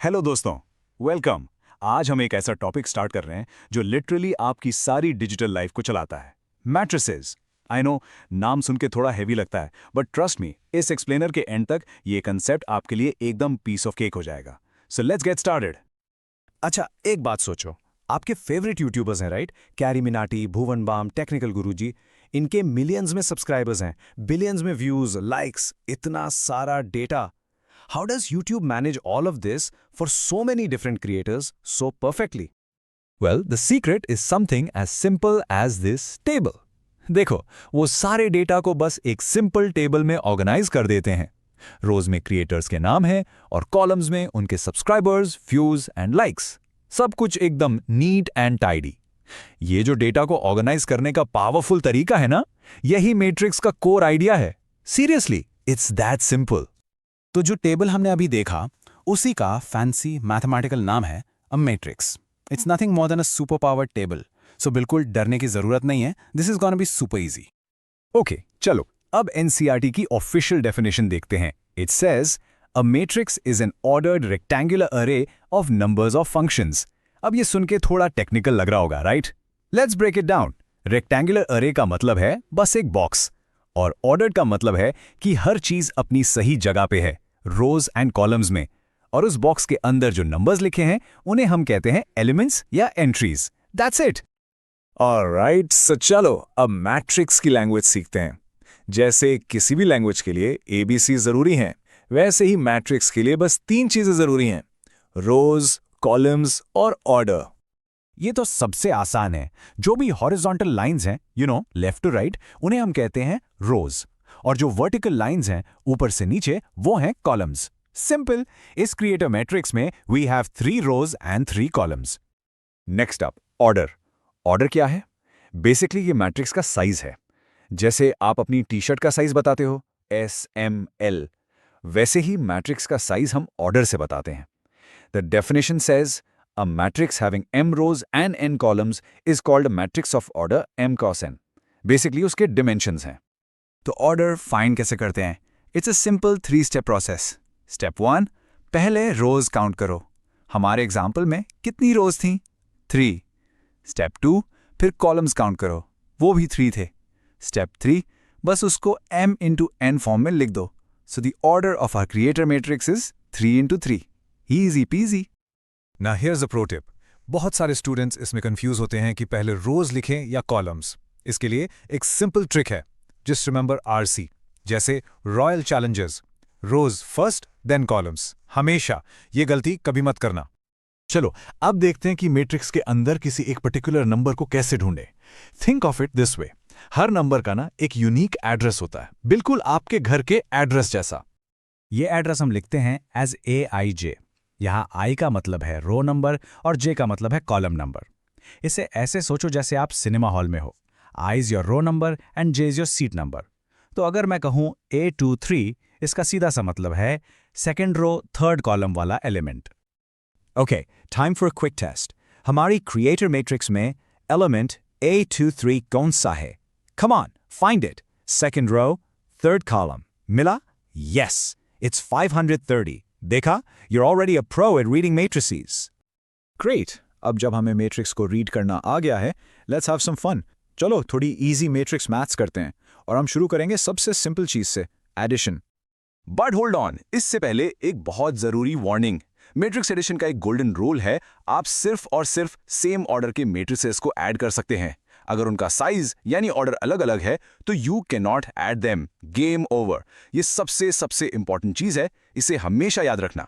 Hello दोस्तों, welcome. आज हम एक ऐसा टॉपिक स्टार्ट कर रहे हैं जो लिटरली आपकी सारी डिजिटल लाइफ को चलाता है। मैट्रेसेस। आई नो, नाम सुन के थोड़ा हैवी लगता है, बट ट्रस्ट मी, इस एक्सप्लेनर के एंड तक ये कंसेप्ट आपके लिए एकदम पीस ऑफ केक हो जाएगा। So let's get started. अच्छा, एक बात सोचो। आपके फेवरेट यूट्यूबर्स हैं, राइट? कैरी मिनाटी, भुवन बाम, टेक्निकल गुरुजी। इनके मिलियंस में सब्सक्राइबर्स हैं, बिलियंस में व्यूज, लाइक्स, इतना सारा data. How does YouTube manage all of this for so many different creators so perfectly? Well, the secret is something as simple as this table. देखो, वो सारे data को बस एक सिंपल टेबल में ऑर्गेनाइज कर देते हैं। रोज में क्रिएटर्स के नाम हैं और कॉलम्स में उनके सब्सक्राइबर्स, व्यूज एंड लाइक्स। सब कुछ एकदम नीट एंड टाइडी। ये जो डेटा को ऑर्गेनाइज करने का पावरफुल तरीका है ना, यही मैट्रिक्स का कोर आइडिया है। Seriously, it's that simple. तो जो टेबल हमने अभी देखा, उसी का फैंसी मैथमेटिकल नाम है a matrix. It's nothing more than a super powered table. So बिल्कुल डरने की जरूरत नहीं है। This is gonna be super easy. Okay, चलो अब एनसीईआरटी की ऑफिशियल डेफिनेशन देखते हैं। It says a matrix is an ordered rectangular array of numbers of functions. अब ये सुन के थोड़ा टेक्निकल लग रहा होगा, right? Let's break it down. Rectangular array का मतलब है बस एक बॉक्स, और ऑर्डर्ड का मतलब है कि हर चीज अपनी सही जगह पे है, रोज एंड कॉलम्स में। और उस बॉक्स के अंदर जो नंबर्स लिखे हैं उन्हें हम कहते हैं एलिमेंट्स या एंट्रीज। That's it. ऑलराइट, सो चलो अब मैट्रिक्स की लैंग्वेज सीखते हैं। जैसे किसी भी लैंग्वेज के लिए एबीसी जरूरी हैं, वैसे ही मैट्रिक्स के लिए बस 3 चीजें जरूरी हैं: रोज, कॉलम्स और ऑर्डर। ये तो सबसे आसान है। जो भी हॉरिजॉन्टल लाइंस हैं, लेफ्ट टू राइट, उन्हें हम कहते हैं रोज। और जो वर्टिकल लाइंस हैं ऊपर से नीचे, वो हैं कॉलम्स। सिंपल। इस क्रिएटर मैट्रिक्स में we have 3 rows and 3 columns. Next up, order. Order क्या है? बेसिकली ये मैट्रिक्स का साइज है। जैसे आप अपनी टी शर्ट का साइज बताते हो, SML, वैसे ही मैट्रिक्स का साइज हम ऑर्डर से बताते हैं। The definition says a matrix having m rows and n columns is called a matrix of order m cos n. Basically उसके dimensions हैं। तो ऑर्डर फाइंड कैसे करते हैं? It's a simple 3 step process. Step 1, पहले रोज काउंट करो। हमारे example में कितनी रोज थी? 3। स्टेप 2, फिर कॉलम्स काउंट करो, वो भी 3 थे। स्टेप 3, बस उसको m इंटू n फॉर्म में लिख दो। So the order of our creator matrix is 3 into 3। Easy peasy. ना हियर्स अ प्रो टिप। बहुत सारे स्टूडेंट्स इसमें कंफ्यूज होते हैं कि पहले रोज लिखें या कॉलम्स। इसके लिए एक सिंपल ट्रिक है। Just remember RC। जैसे रॉयल चैलेंजर्स, रोज फर्स्ट देन कॉलम्स। हमेशा ये गलती कभी मत करना। चलो अब देखते हैं कि मैट्रिक्स के अंदर किसी एक पर्टिकुलर नंबर को कैसे ढूंढें। Think of it this way. Her number का ना एक यूनिक एड्रेस होता है, बिल्कुल आपके घर के एड्रेस जैसा। ये एड्रेस हम लिखते हैं एज AIJ। यहाँ I का मतलब है रो नंबर और J का मतलब है कॉलम नंबर। इसे ऐसे सोचो जैसे आप सिनेमा हॉल में हो। I is your row number and J is your seat number. तो अगर मैं कहूँ A23, इसका सीधा सा मतलब है सेकेंड रो थर्ड कॉलम वाला element. Okay, time for quick test. हमारी क्रिएटर मैट्रिक्स में एलिमेंट A23 कौन सा है? Come on, find it. Second row, third column. मिला? Yes, it's 530। देखा? You're already a pro at reading matrices. Great. अब जब हमें मैट्रिक्स को रीड करना आ गया है, लेट्स हैव सम फन। चलो थोड़ी इजी मैट्रिक्स मैथ्स करते हैं, और हम शुरू करेंगे सबसे सिंपल चीज से, एडिशन। बट होल्ड ऑन, इससे पहले एक बहुत जरूरी वार्निंग। मैट्रिक्स एडिशन का एक गोल्डन रूल है, आप सिर्फ और सिर्फ सेम ऑर्डर के मैट्रिसेस को ऐड कर सकते हैं। अगर उनका साइज यानी ऑर्डर अलग अलग है तो you can not add them. Game over. ये सबसे इंपॉर्टेंट चीज है, इसे हमेशा याद रखना।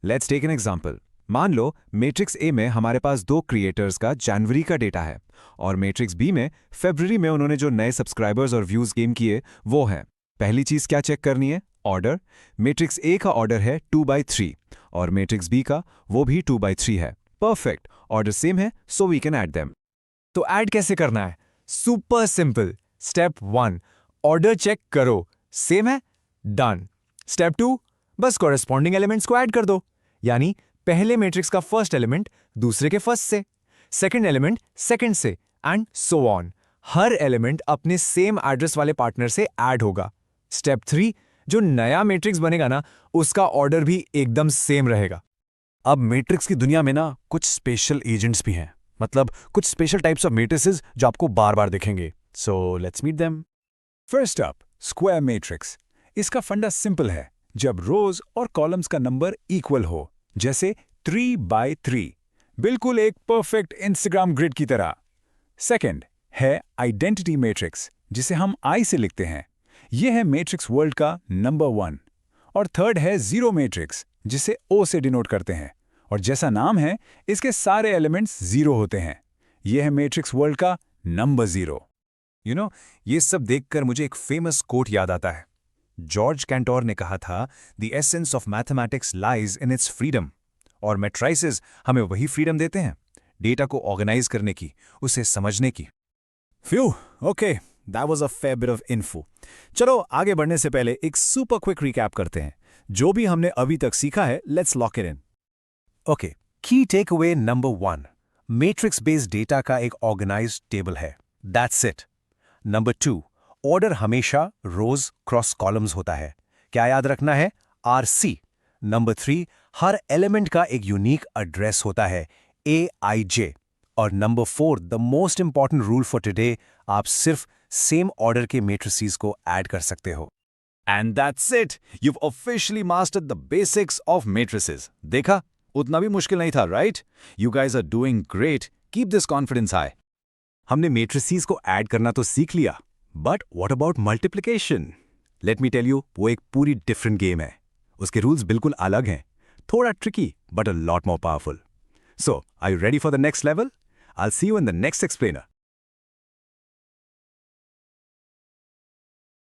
Let's take an example. मान लो मैट्रिक्स ए में हमारे पास 2 क्रिएटर्स का जनवरी का डेटा है, और मैट्रिक्स बी में फरवरी में उन्होंने जो नए सब्सक्राइबर्स और व्यूज गेन किए वो हैं। पहली चीज क्या चेक करनी है? ऑर्डर। मैट्रिक्स ए का ऑर्डर है 2/3 और मैट्रिक्स बी का वो भी 2/3 है। परफेक्ट, ऑर्डर सेम है, so we can add them. तो ऐड कैसे करना है? Super simple. Step 1, order check करो, सेम है, डन। स्टेप 2, बस कॉरेस्पॉन्डिंग एलिमेंट्स को ऐड कर दो। यानी पहले मैट्रिक्स का फर्स्ट एलिमेंट दूसरे के फर्स्ट से, सेकंड एलिमेंट सेकंड से, and so on. Her element अपने सेम एड्रेस वाले पार्टनर से ऐड होगा। स्टेप 3, जो नया मैट्रिक्स बनेगा ना, उसका ऑर्डर भी एकदम सेम रहेगा। अब मैट्रिक्स की दुनिया में ना कुछ स्पेशल एजेंट्स भी हैं, मतलब कुछ स्पेशल टाइप्स ऑफ मैट्रिसेस जो आपको बार बार दिखेंगे। So let's meet them. First up, square matrix. इसका फंडा सिंपल है, जब रोज और कॉलम्स का नंबर इक्वल हो, जैसे 3 by 3, बिल्कुल एक परफेक्ट इंस्टाग्राम ग्रिड की तरह। सेकंड है आइडेंटिटी मैट्रिक्स, जिसे हम आई से लिखते हैं। यह है मैट्रिक्स वर्ल्ड का नंबर 1। और थर्ड है जीरो मैट्रिक्स, जिसे ओ से डिनोट करते हैं, और जैसा नाम है इसके सारे एलिमेंट्स जीरो होते हैं। यह है मैट्रिक्स वर्ल्ड का नंबर 0। ये सब देखकर मुझे एक फेमस कोट याद आता है। जॉर्ज कैंटोर ने कहा था, the essence of mathematics lies in its freedom. और मैट्राइसेस हमें वही फ्रीडम देते हैं, डेटा को ऑर्गेनाइज करने की, उसे समझने की। Few, okay, that was a fair bit of info. चलो आगे बढ़ने से पहले एक सुपर क्विक रिकैप करते हैं। जो भी हमने अभी तक सीखा है, let's lock it in. Okay, key takeaway number 1, matrix based data का एक ऑर्गेनाइज्ड टेबल है, दैट्स इट। नंबर 2, ऑर्डर हमेशा रोज क्रॉस कॉलम्स होता है, क्या याद रखना है? RC। नंबर 3, हर एलिमेंट का एक यूनिक एड्रेस होता है, AIJ। और number 4, the most important rule for today, आप सिर्फ सेम ऑर्डर के मैट्रिसेस को ऐड कर सकते हो। And that's it, you've officially mastered the basics of matrices। देखा, उतना भी मुश्किल नहीं था, right? You guys are doing great. Keep this confidence high। हमने मैट्रिसेस को ऐड करना तो सीख लिया, but what about multiplication? Let me tell you, वो एक पूरी डिफरेंट गेम है। उसके रूल्स बिल्कुल अलग हैं, थोड़ा tricky but a lot more powerful. So are you ready for the next level? I will see you in the next explainer.